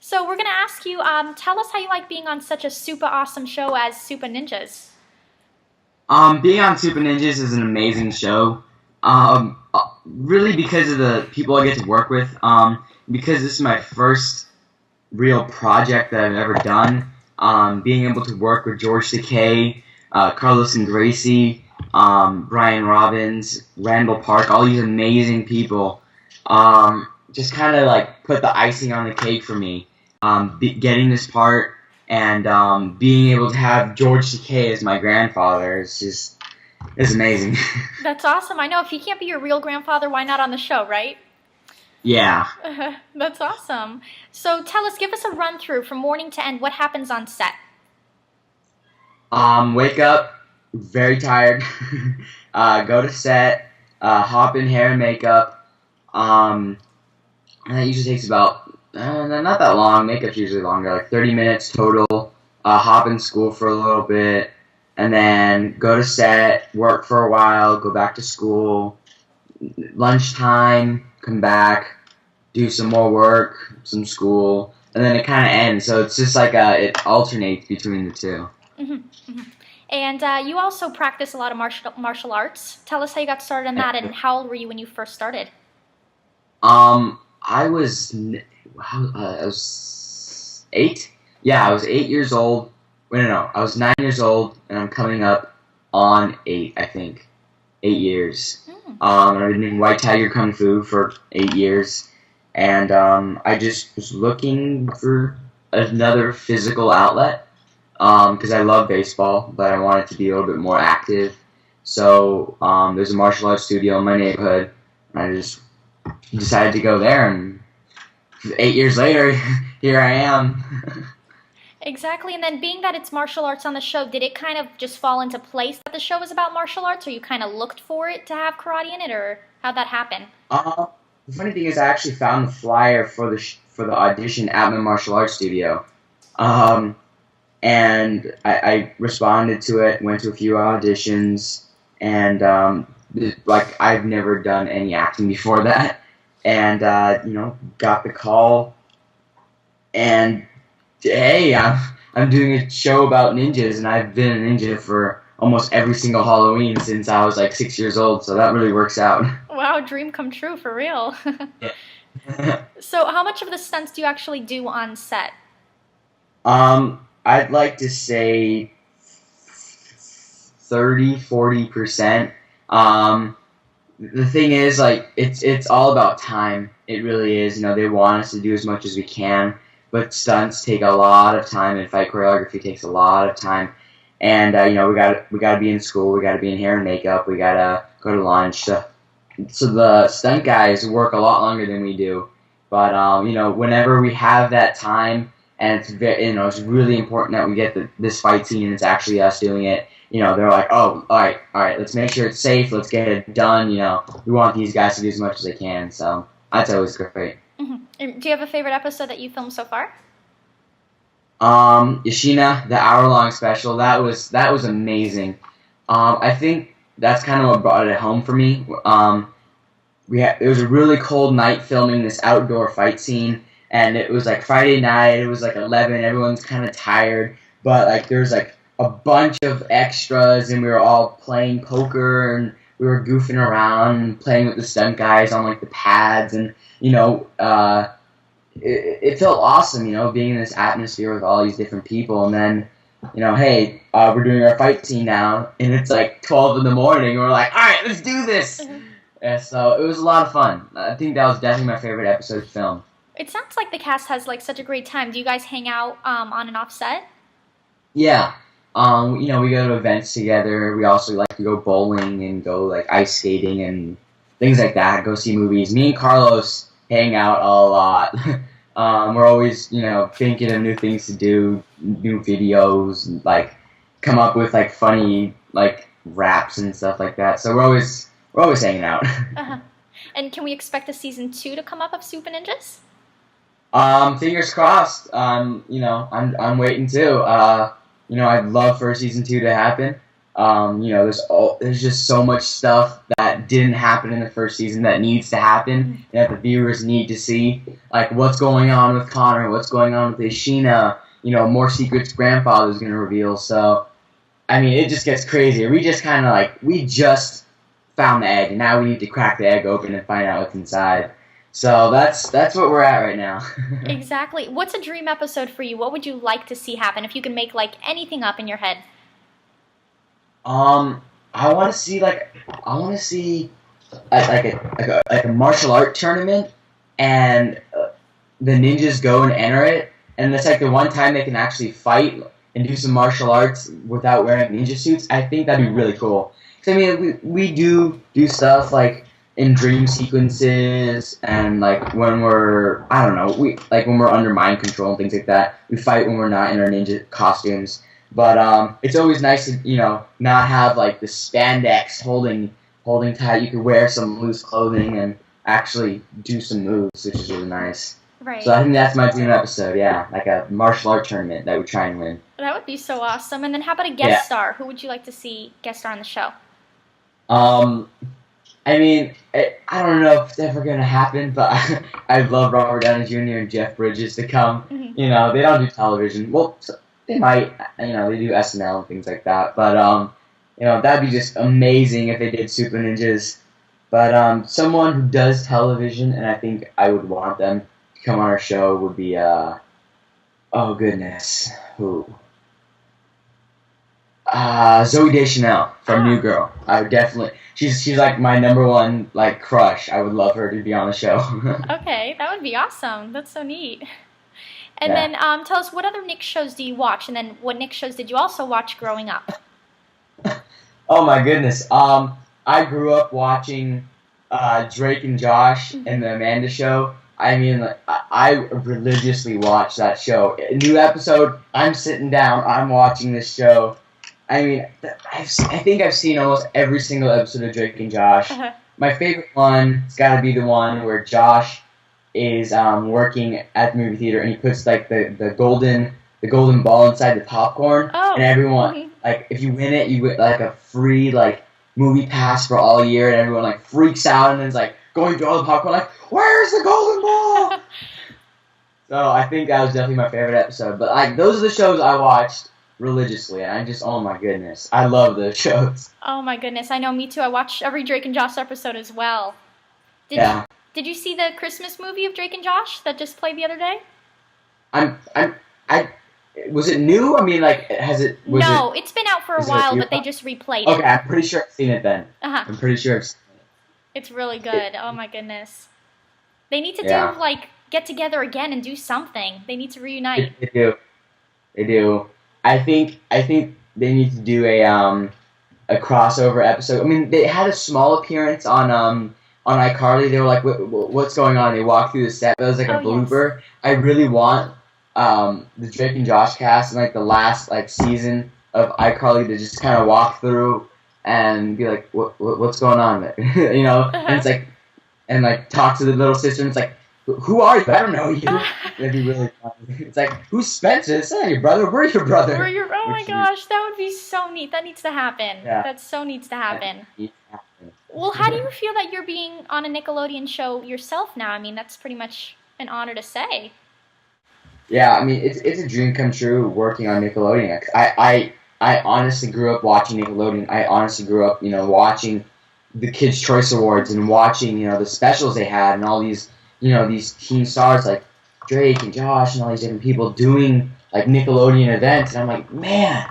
So we're gonna ask you, tell us how you like being on such a super awesome show as Supah Ninjas. Being on Supah Ninjas is an amazing show. Really because of the people I get to work with. Because this is my first real project that I've ever done. Being able to work with George Takei, Carlos and Gracie, Brian Robbins, Randall Park, all these amazing people. Just kind of like put the icing on the cake for me. Getting this part and being able to have George Takei as my grandfather is amazing. That's awesome. I know if he can't be your real grandfather, why not on the show, right? Yeah. That's awesome. So tell us, give us a run through from morning to end. What happens on set? Wake up, very tired. Go to set. Hop in hair and makeup. And that usually takes about not that long. Makeup's usually longer, like 30 minutes total. Hop in school for a little bit, and then go to set, work for a while, go back to school. Lunchtime, come back, do some more work, some school, and then it kind of ends. So it's just like it alternates between the two. And you also practice a lot of martial arts. Tell us how you got started on that, and how old were you when you first started? I was 8. Yeah, I was 8 years old. Wait, no, I was 9 years old, and I'm coming up on 8, I think. 8 years. I've been doing White Tiger Kung Fu for 8 years, and I just was looking for another physical outlet, because I love baseball, but I wanted to be a little bit more active. So there's a martial arts studio in my neighborhood, and I just decided to go there, and 8 years later, here I am. Exactly, and then being that it's martial arts on the show, did it kind of just fall into place that the show was about martial arts, or you kind of looked for it to have karate in it, or how'd that happen? The funny thing is I actually found the flyer for the audition at my martial arts studio. And I responded to it, went to a few auditions, and like I've never done any acting before that, and got the call, and hey, I'm doing a show about ninjas, and I've been a ninja for almost every single Halloween since I was like 6 years old, so that really works out. Wow, dream come true for real. Yeah. So how much of the stunts do you actually do on set? I'd like to say 30-40%. The thing is, like, it's all about time. It really is. They want us to do as much as we can, but stunts take a lot of time, and fight choreography takes a lot of time. And we gotta be in school, we gotta be in hair and makeup, we gotta go to lunch. So the stunt guys work a lot longer than we do. But whenever we have that time, and it's really important that we get this fight scene and it's actually us doing it. They're like, oh, all right, let's make sure it's safe, let's get it done. We want these guys to do as much as they can. So that's always great. Do you have a favorite episode that you filmed so far? Ishina, the hour-long special, that was amazing. I think that's kind of what brought it home for me. It was a really cold night filming this outdoor fight scene, and it was like Friday night. It was like 11. Everyone's kind of tired, but like there's like a bunch of extras, and we were all playing poker, and we were goofing around and playing with the stunt guys on like the pads, and it felt awesome, being in this atmosphere with all these different people. And then, hey, we're doing our fight scene now, and it's like 12 in the morning, and we're like, all right, let's do this. Yeah, so it was a lot of fun. I think that was definitely my favorite episode to film. It sounds like the cast has like such a great time. Do you guys hang out on and off set? Yeah. We go to events together. We also like to go bowling and go like ice skating and things like that. Go see movies. Me and Carlos hang out a lot. We're always, thinking of new things to do, new videos, and like come up with like funny like raps and stuff like that. So we're always hanging out. And can we expect a season 2 to come up of Supah Ninjas? Fingers crossed. I'm waiting too. I'd love for season 2 to happen. There's just so much stuff that didn't happen in the first season that needs to happen, and that the viewers need to see. Like, what's going on with Connor, what's going on with Ishina, more secrets Grandfather's going to reveal. So, I mean, it just gets crazier. We just kind of we just found the egg, and now we need to crack the egg open and find out what's inside. So that's what we're at right now. Exactly. What's a dream episode for you? What would you like to see happen if you can make anything up in your head? I want to see a martial art tournament, and the ninjas go and enter it, and it's the one time they can actually fight and do some martial arts without wearing ninja suits. I think that'd be really cool. 'Cause, I mean, we do stuff in dream sequences, and when we're when we're under mind control and things like that. We fight when we're not in our ninja costumes. But it's always nice to not have the spandex holding tight. You could wear some loose clothing and actually do some moves, which is really nice. Right. So I think that's my dream episode. Yeah, a martial art tournament that we try and win. That would be so awesome. And then how about a guest star? Who would you like to see guest star on the show? I mean, I don't know if it's ever gonna happen, but I'd love Robert Downey Jr. and Jeff Bridges to come. Mm-hmm. They don't do television. Well. They might, they do SNL and things like that. But, that'd be just amazing if they did Supah Ninjas. But someone who does television, and I think I would want them to come on our show, would be, oh goodness, who? Zooey Deschanel from New Girl. I would definitely, she's my number one, crush. I would love her to be on the show. Okay, that would be awesome. That's so neat. And then tell us, what other Nick shows do you watch? And then what Nick shows did you also watch growing up? Oh my goodness. I grew up watching Drake and Josh and the Amanda Show. I mean, I religiously watch that show. A new episode, I'm sitting down, I'm watching this show. I mean, I think I've seen almost every single episode of Drake and Josh. Uh-huh. My favorite one has got to be the one where Josh is working at the movie theater, and he puts the golden ball inside the popcorn, and everyone if you win it, you get a free movie pass for all year, and everyone freaks out and is going through all the popcorn where's the golden ball? So I think that was definitely my favorite episode. But those are the shows I watched religiously, and I just, oh my goodness, I love those shows. Oh my goodness, I know, me too. I watched every Drake and Josh episode as well. Did you see the Christmas movie of Drake and Josh that just played the other day? Was it new? I mean, it's been out for a while, but they just replayed it. Okay, I'm pretty sure I've seen it then. Uh-huh. I'm pretty sure I've seen it. It's really good. Oh my goodness. They need to do, get together again and do something. They need to reunite. They do. I think they need to do a crossover episode. I mean, they had a small appearance on iCarly. They were what's going on? They walked through the set. That was a blooper. Yes. I really want the Drake and Josh cast in the last season of iCarly to just kind of walk through and be what's going on there? And it's and talk to the little sister, and it's who are you? I don't know you. That'd be really funny. It's who's Spencer? It's not your brother. We're your brother. Oh my gosh, that would be so neat. That needs to happen. Yeah. That so needs to happen. Well, how do you feel that you're being on a Nickelodeon show yourself now? I mean, that's pretty much an honor to say. Yeah, I mean, it's a dream come true working on Nickelodeon. I honestly grew up watching Nickelodeon. I honestly grew up, watching the Kids' Choice Awards and watching, the specials they had and all these, these teen stars like Drake and Josh and all these different people doing Nickelodeon events. And I'm man,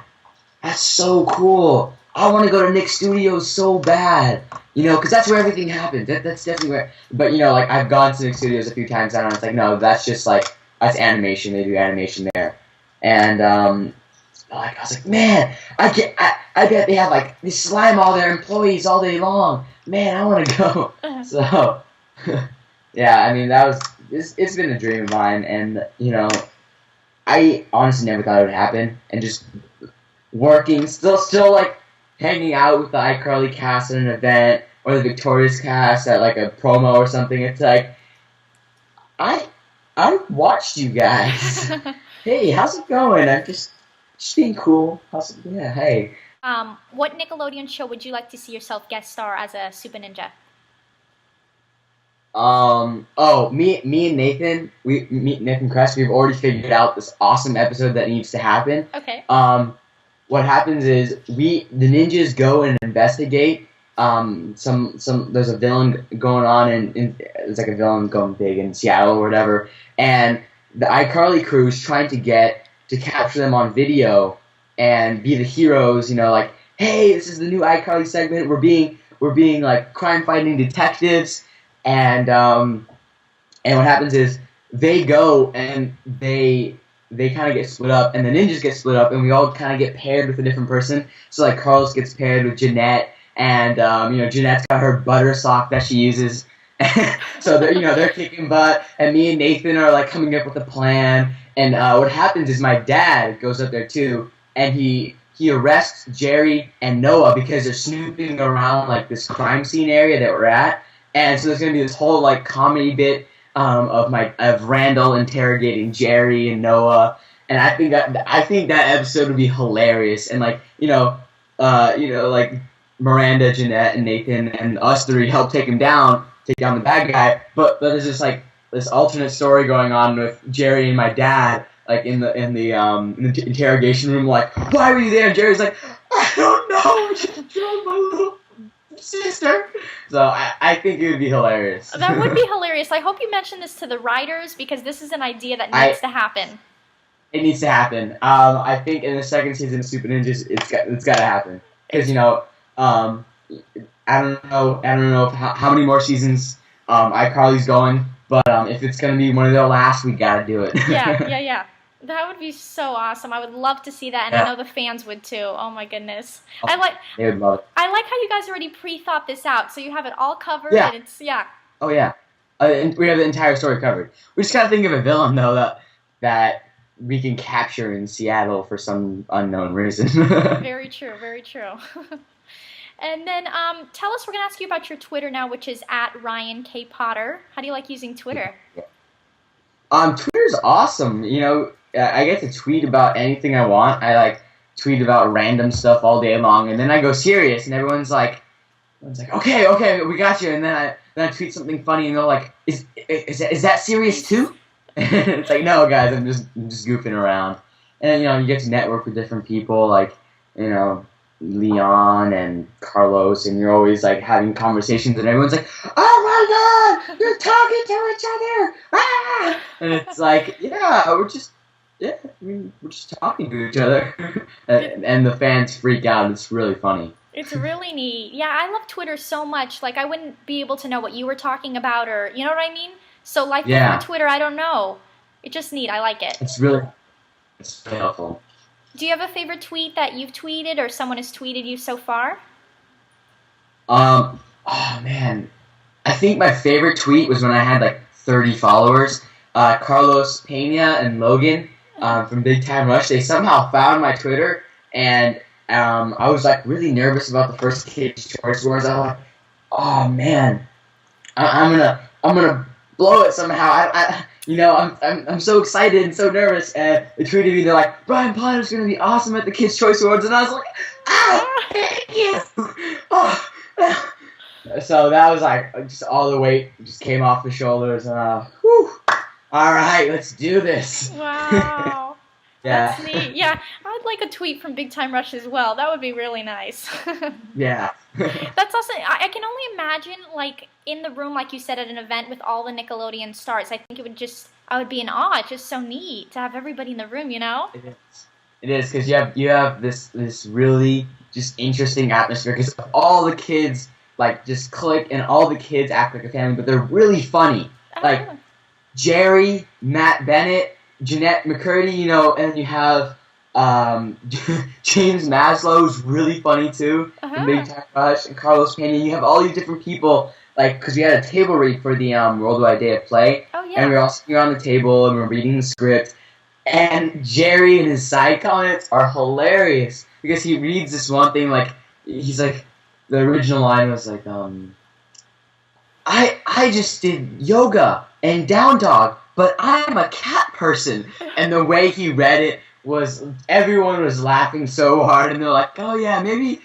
that's so cool. I want to go to Nick Studios so bad, because that's where everything happens. That's definitely where. But I've gone to Nick Studios a few times now, and it's no, that's just that's animation. They do animation there, and I was man, I bet they have they slime all their employees all day long. Man, I want to go. So, yeah, I mean it's been a dream of mine, and I honestly never thought it would happen, and just working, still hanging out with the iCarly cast at an event, or the Victorious cast at a promo or something. It's I watched you guys. Hey, how's it going? I'm just being cool. Hey. what Nickelodeon show would you like to see yourself guest star as a Supah Ninja? Me and Nathan, Nathan Crest, we've already figured out this awesome episode that needs to happen. Okay. What happens is the ninjas go and investigate. There's a villain going on in it's like a villain going big in Seattle or whatever, and the iCarly crew is trying to capture them on video and be the heroes. You know, like, hey, this is the new iCarly segment. We're being like crime fighting detectives. And what happens is they go and they kind of get split up, and the ninjas get split up, and we all kind of get paired with a different person. So like Carlos gets paired with Jeanette, and Jeanette's got her butter sock that she uses. So they're kicking butt, and me and Nathan are like coming up with a plan. And what happens is my dad goes up there too, and he arrests Jerry and Noah because they're snooping around like this crime scene area that we're at. And so there's gonna be this whole like comedy bit of Randall interrogating Jerry and Noah, and I think that episode would be hilarious. And like like Miranda, Jeanette, and Nathan and us three help take down the bad guy. But there's just like this alternate story going on with Jerry and my dad, like in the interrogation room. Like, why were you there? And Jerry's like, I don't know, just killed my little sister. So I think it would be hilarious. That would be hilarious. I hope you mention this to the writers, because this is an idea that needs to happen. It needs to happen. I think in the second season of Supah Ninjas, it's got to happen, because I don't know how many more seasons iCarly's going, but if it's gonna be one of their last, we gotta do it. Yeah. That would be so awesome. I would love to see that, and I know the fans would too. Oh my goodness. They would love it. I like how you guys already pre-thought this out, so you have it all covered. Yeah. And it's, yeah. Oh yeah. And we have the entire story covered. We just gotta think of a villain though that we can capture in Seattle for some unknown reason. Very true. Very true. And then tell us, we're gonna ask you about your Twitter now, which is @RyanKPotter. How do you like using Twitter? Twitter's awesome. I get to tweet about anything I want. I like tweet about random stuff all day long, and then I go serious, and everyone's like, okay, we got you. And then I tweet something funny, and they're like, is that serious too? And it's like, no, guys, I'm just goofing around. And you get to network with different people, like Leon and Carlos, and you're always like having conversations, and everyone's like, oh my god, you're talking to each other, ah! And it's like, we're just talking to each other. and the fans freak out. It's really funny. It's really neat. Yeah, I love Twitter so much. Like, I wouldn't be able to know what you were talking about, or you know what I mean? So life before Twitter, I don't know. It's just neat. I like it. It's really helpful. Do you have a favorite tweet that you've tweeted, or someone has tweeted you so far? Oh man, I think my favorite tweet was when I had like 30 followers. Carlos Pena and Logan from Big Time Rush, they somehow found my Twitter, and I was like really nervous about the first Kids Choice Awards. I was like, oh man, I'm gonna blow it somehow. I'm so excited and so nervous. And they tweeted me, they're like, Brian Potter's gonna be awesome at the Kids Choice Awards, and I was like, thank you. Oh. So that was like just all the weight just came off the shoulders. Whew. All right, let's do this. Wow. Yeah. That's neat. Yeah, I'd like a tweet from Big Time Rush as well. That would be really nice. Yeah. That's awesome. I can only imagine, like, in the room, like you said, at an event with all the Nickelodeon stars. I think I would be in awe. It's just so neat to have everybody in the room, you know? It is, because you have this really just interesting atmosphere, because all the kids, like, just click, and all the kids act like a family, but they're really funny. Like, Jerry, Matt Bennett, Jeanette McCurdy, and you have James Maslow, who's really funny too, from Big Time Rush, and Carlos Pena. You have all these different people, like, because we had a table read for the Worldwide Day of Play, and we were all sitting around the table, and we're reading the script, and Jerry and his side comments are hilarious, because he reads this one thing, like, he's like, the original line was like, I just did yoga and down dog, but I'm a cat person. And the way he read it everyone was laughing so hard, and they're like, oh yeah, maybe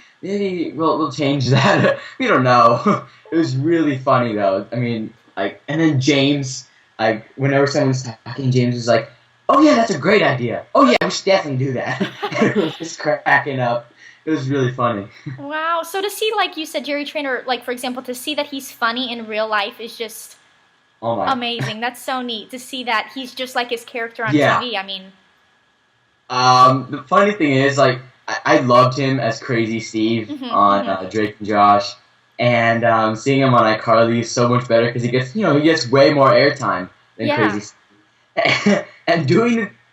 we'll change that. We don't know. It was really funny though. I mean, like, and then James, like, whenever someone's talking, James was like, oh yeah, that's a great idea. Oh yeah, we should definitely do that. Everyone was just cracking up. It was really funny. Wow. So to see, like you said, Jerry Trainer, like, for example, to see that he's funny in real life is just amazing. That's so neat to see that he's just like his character on TV. I mean. The funny thing is, like, I loved him as Crazy Steve on Drake and Josh, and seeing him on iCarly is so much better because he gets way more airtime than Crazy Steve.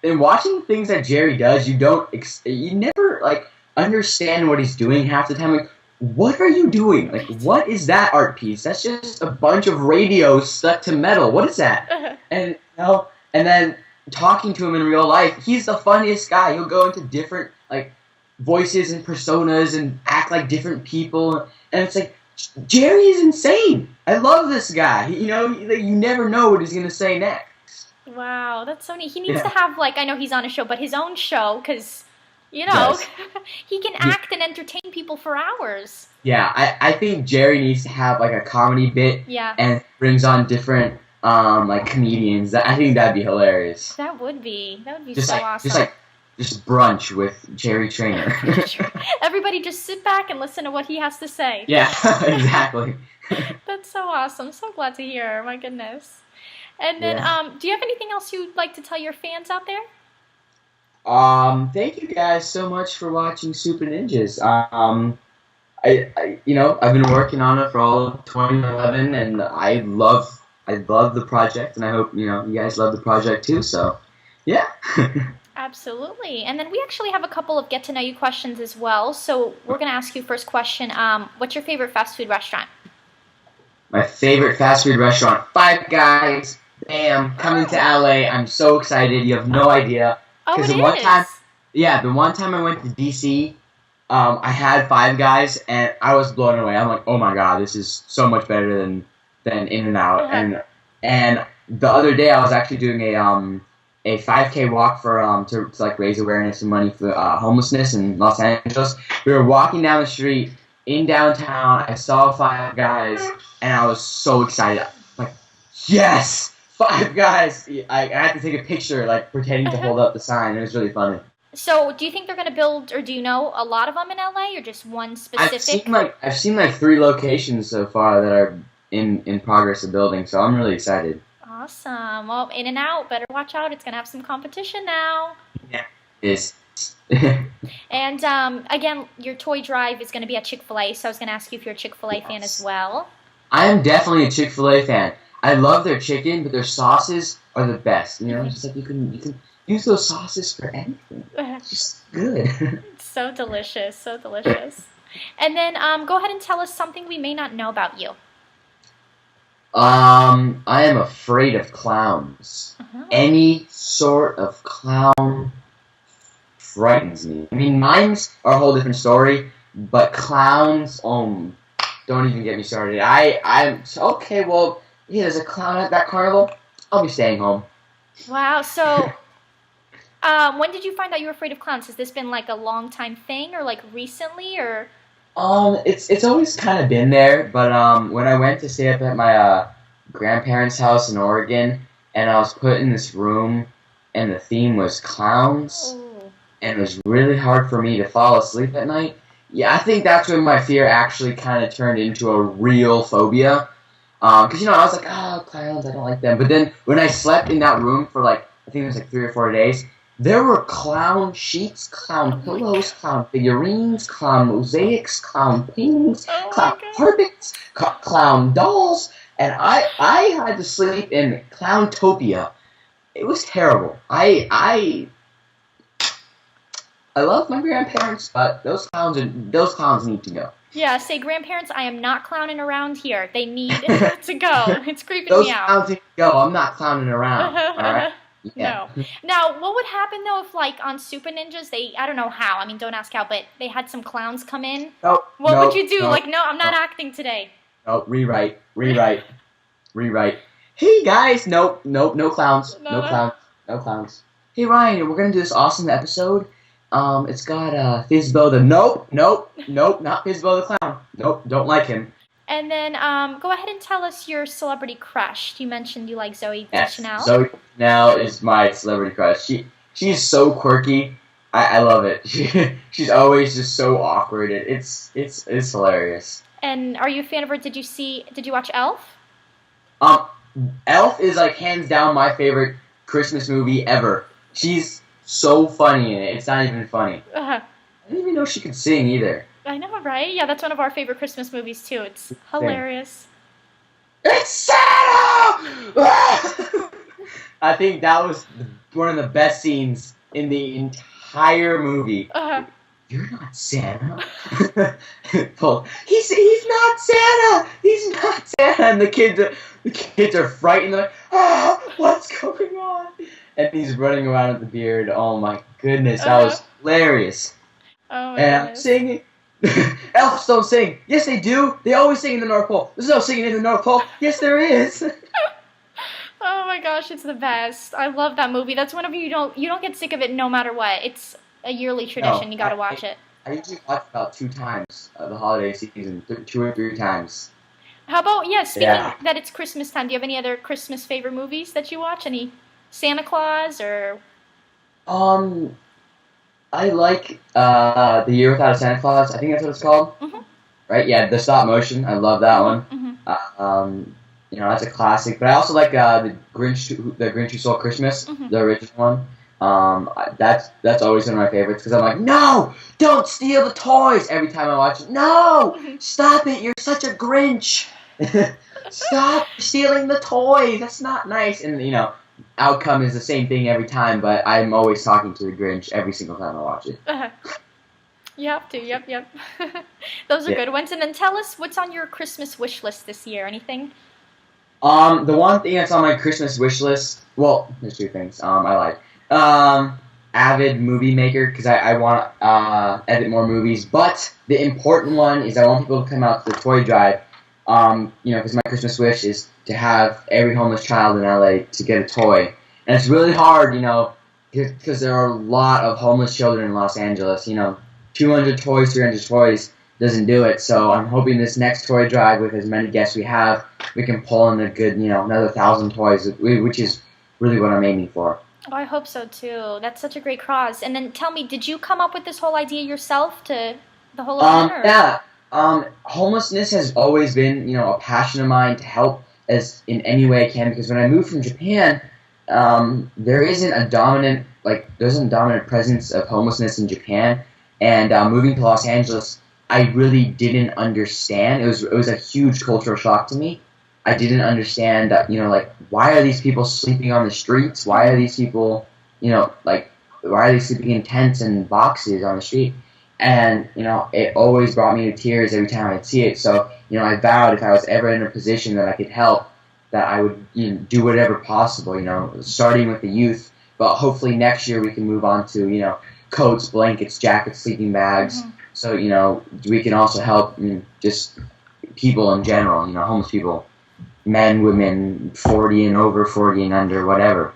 And watching things that Jerry does, you never like understand what he's doing half the time. Like, what are you doing? Like, what is that art piece? That's just a bunch of radios stuck to metal. What is that? And then talking to him in real life, he's the funniest guy. He'll go into different like voices and personas and act like different people, and it's like, Jerry is insane. I love this guy. You never know what he's gonna say next. Wow, that's so neat. He needs to have, like, I know he's on a show, but his own show, because he can act and entertain people for hours. Yeah, I think Jerry needs to have like a comedy bit, and brings on different like comedians. I think that'd be hilarious. That would be so awesome. Just brunch with Jerry Trainer. Everybody just sit back and listen to what he has to say. Yeah, exactly. That's so awesome. So glad to hear. My goodness. And then, do you have anything else you'd like to tell your fans out there? Thank you guys so much for watching Supah Ninjas. I've been working on it for all of 2011, and I love the project, and I hope you guys love the project too. So, yeah. Absolutely. And then we actually have a couple of get-to-know-you questions as well. So we're going to ask you first question. What's your favorite fast food restaurant? My favorite fast food restaurant, Five Guys. Bam, coming to LA. I'm so excited. You have no idea. Oh, it the one time I went to DC, I had Five Guys, and I was blown away. I'm like, oh my god, this is so much better than In-N-Out. And the other day I was actually doing a 5K walk for to like raise awareness and money for homelessness in Los Angeles. We were walking down the street in downtown. I saw Five Guys, and I was so excited. Like, yes, Five Guys! I had to take a picture, like pretending to hold up the sign. It was really funny. So, do you think they're going to build, or do you know a lot of them in LA, or just one specific? I've seen like 3 locations so far that are in progress of building. So I'm really excited. Awesome. Well, In-N-Out, better watch out. It's going to have some competition now. Yeah, it is. And, again, your toy drive is going to be at Chick-fil-A, so I was going to ask you if you're a Chick-fil-A fan as well. I am definitely a Chick-fil-A fan. I love their chicken, but their sauces are the best. Just like you can use those sauces for anything. It's just good. It's so delicious, so delicious. And then, go ahead and tell us something we may not know about you. I am afraid of clowns. Any sort of clown frightens me. I mean, mimes are a whole different story, but clowns, don't even get me started. I'm okay. Well, yeah, there's a clown at that carnival. I'll be staying home. Wow. So, when did you find out you were afraid of clowns? Has this been like a long time thing, or like recently, or? It's always kind of been there, but when I went to stay up at my grandparents' house in Oregon, and I was put in this room, and the theme was clowns, and it was really hard for me to fall asleep at night. Yeah, I think that's when my fear actually kind of turned into a real phobia, because I was like, oh, clowns, I don't like them. But then when I slept in that room for I think it was 3 or 4 days. There were clown sheets, clown pillows, clown figurines, clown mosaics, clown paintings, clown carpets, clown dolls, and I had to sleep in Clowntopia. It was terrible. I love my grandparents, but those clowns need to go. Yeah, say grandparents, I am not clowning around here. They need to go. It's creeping me out. Those clowns need to go. I'm not clowning around. All right. Yeah. No. Now, what would happen, though, if, on Supah Ninjas, I don't know how, don't ask how, but they had some clowns come in? What would you do? No, I'm not acting today. No, rewrite. Hey, guys, no clowns. No clowns. hey Ryan, we're gonna do this awesome episode. It's got Fizbo the nope, not Fizbo the clown. Nope, don't like him. And then go ahead and tell us your celebrity crush. You mentioned you like Zooey Deschanel. Zoe Deschanel is my celebrity crush. She's so quirky. I love it. She's always just so awkward. It's hilarious. And are you a fan of her? Did you watch Elf? Elf is like hands down my favorite Christmas movie ever. She's so funny in it. It's not even funny. I didn't even know she could sing either. I know, right? Yeah, that's one of our favorite Christmas movies too. It's hilarious. It's Santa! I think that was one of the best scenes in the entire movie. You're not Santa. He's not Santa. He's not Santa. And the kids are frightened. They're like, what's going on? And he's running around with the beard. Oh my goodness, that was hilarious. Oh my and I'm singing. Elves don't sing. Yes, they do. They always sing in the North Pole. There's no singing in the North Pole. Yes, there is. Oh my gosh, it's the best. I love that movie. That's one of you don't get sick of it no matter what. It's a yearly tradition. No, you got to watch it. I usually watch about 2 times the holiday season, 2 or 3 times. How about speaking that it's Christmas time? Do you have any other Christmas favorite movies that you watch? Any Santa Claus or? I like The Year Without a Santa Claus. I think that's what it's called. Mm-hmm. Right? Yeah, the stop motion. I love that one. Mm-hmm. That's a classic. But I also like the Grinch Who Stole Christmas, the original one. That's always one of my favorites because I'm like, no, don't steal the toys every time I watch it. No, stop it! You're such a Grinch. Stop stealing the toys. That's not nice. And outcome is the same thing every time, but I'm always talking to the Grinch every single time I watch it. You have to. Yep. Those are good ones. And then tell us what's on your Christmas wish list this year. Anything? The one thing that's on my Christmas wish list. Well, there's 2 things. I like avid movie maker because I want to edit more movies. But the important one is I want people to come out to the toy drive. Because my Christmas wish is to have every homeless child in LA to get a toy. And it's really hard, because there are a lot of homeless children in Los Angeles. 200 toys, 300 toys doesn't do it. So I'm hoping this next toy drive, with as many guests we have, we can pull in a good, another 1,000 toys, which is really what I'm aiming for. Oh, I hope so too. That's such a great cause. And then tell me, did you come up with this whole idea yourself to the whole event? Yeah. Homelessness has always been, a passion of mine to help as in any way I can, because when I moved from Japan, there isn't a dominant presence of homelessness in Japan, and moving to Los Angeles, I really didn't understand. It was a huge cultural shock to me. I didn't understand, why are these people sleeping on the streets? Why are these people, why are they sleeping in tents and boxes on the street? And, it always brought me to tears every time I'd see it. So, I vowed if I was ever in a position that I could help, that I would do whatever possible, starting with the youth. But hopefully next year we can move on to, coats, blankets, jackets, sleeping bags. Mm-hmm. So, we can also help just people in general, homeless people, men, women, 40 and over, 40 and under, whatever.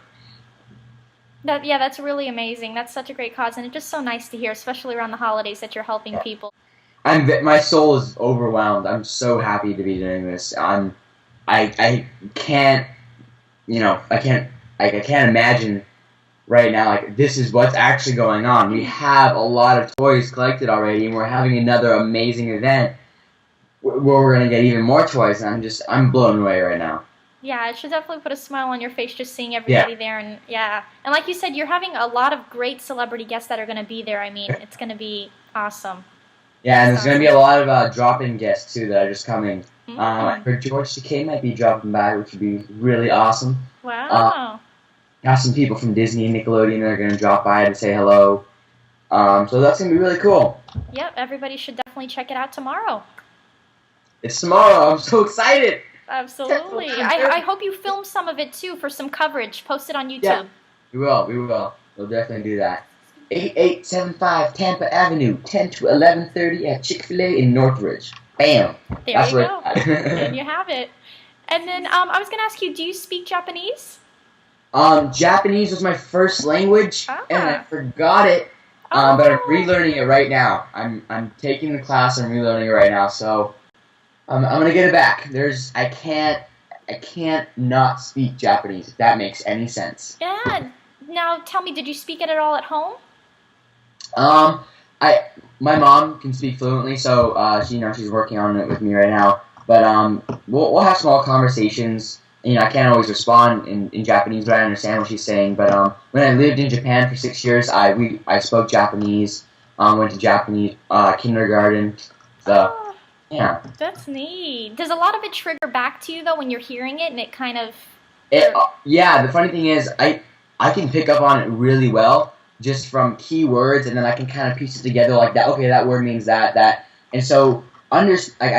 That's really amazing. That's such a great cause, and it's just so nice to hear, especially around the holidays, that you're helping people. My soul is overwhelmed. I'm so happy to be doing this. I can't imagine right now, this is what's actually going on. We have a lot of toys collected already, and we're having another amazing event where we're going to get even more toys, and I'm blown away right now. Yeah, it should definitely put a smile on your face just seeing everybody there. And and like you said, you're having a lot of great celebrity guests that are going to be there. I mean, it's going to be awesome. Yeah, and there's going to be a lot of drop-in guests, too, that are just coming. I heard George Takei might be dropping by, which would be really awesome. Wow. Got some people from Disney and Nickelodeon that are going to drop by to say hello. So that's going to be really cool. Yep, everybody should definitely check it out tomorrow. It's tomorrow. I'm so excited. Absolutely. I hope you film some of it, too, for some coverage. Post it on YouTube. Yeah, we will. We'll definitely do that. 8875 Tampa Avenue, 10 to 11:30 at Chick-fil-A in Northridge. Bam. There you go. And you have it. And then I was going to ask you, do you speak Japanese? Japanese was my first language, and I forgot it. But I'm relearning it right now. I'm taking the class. I'm relearning it right now. So I'm gonna get it back. I can't not speak Japanese, if that makes any sense. Yeah. Now tell me, did you speak it at all at home? My mom can speak fluently, so she's working on it with me right now. But we'll have small conversations. I can't always respond in Japanese, but I understand what she's saying. But when I lived in Japan for 6 years, I spoke Japanese. Went to Japanese kindergarten. So yeah. That's neat. Does a lot of it trigger back to you though when you're hearing it, and it kind of? Yeah. The funny thing is, I can pick up on it really well just from key words, and then I can kind of piece it together like that. Okay, that word means that, and so I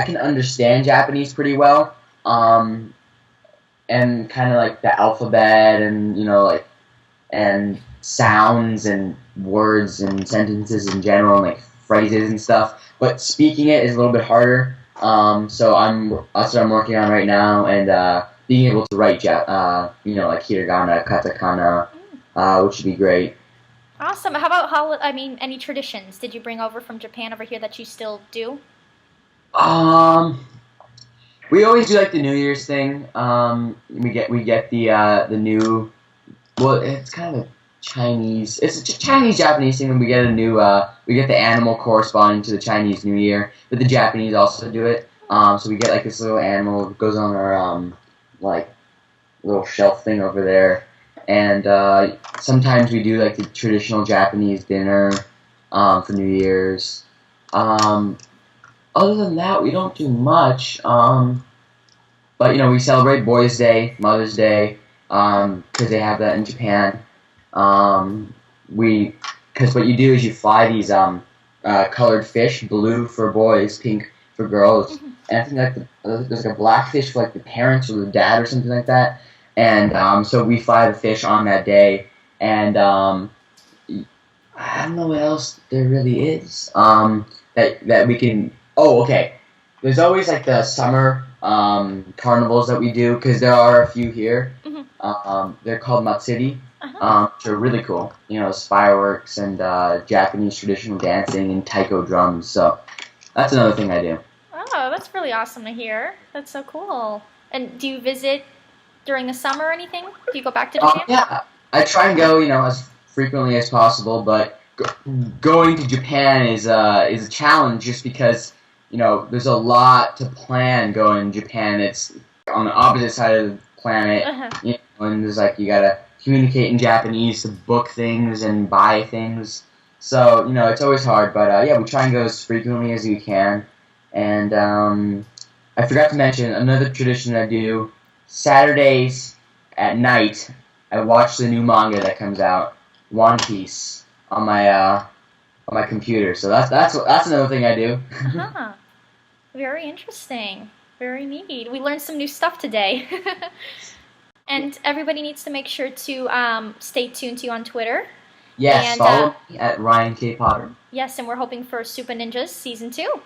can understand Japanese pretty well. And kind of like the alphabet and and sounds and words and sentences in general and like phrases and stuff. But speaking it is a little bit harder. So that's what I'm working on right now, and being able to write like hiragana, katakana, which would be great. Awesome. How about any traditions did you bring over from Japan over here that you still do? We always do like the New Year's thing. We get the new. Well, it's kind of a Chinese. It's a Chinese-Japanese thing when we get we get the animal corresponding to the Chinese New Year, but the Japanese also do it. So we get like this little animal that goes on our like little shelf thing over there, and sometimes we do like the traditional Japanese dinner for New Year's. Other than that, we don't do much. But we celebrate Boys' Day, Mother's Day, because they have that in Japan. Because what you do is you fly these colored fish, blue for boys, pink for girls, and I think there's like a black fish for like the parents or the dad or something like that. And so we fly the fish on that day, and I don't know what else there really is that we can. Oh, okay. There's always like the summer carnivals that we do, because there are a few here. They're called matsuri, which are really cool. It's fireworks and Japanese traditional dancing and taiko drums. So that's another thing I do. Oh, that's really awesome to hear. That's so cool. And do you visit during the summer or anything? Do you go back to Japan? Yeah, I try and go, as frequently as possible. But going to Japan is a challenge, just because there's a lot to plan going to Japan. It's on the opposite side of the planet, and there's like you gotta communicate in Japanese to book things and buy things. So it's always hard, but yeah, we try and go as frequently as we can. And I forgot to mention another tradition I do. Saturdays at night, I watch the new manga that comes out, One Piece, on my computer. So that's another thing I do. Very interesting. Very neat. We learned some new stuff today. And everybody needs to make sure to stay tuned to you on Twitter. Yes, follow me at Ryan K. Potter. Yes, and we're hoping for Supah Ninjas Season 2.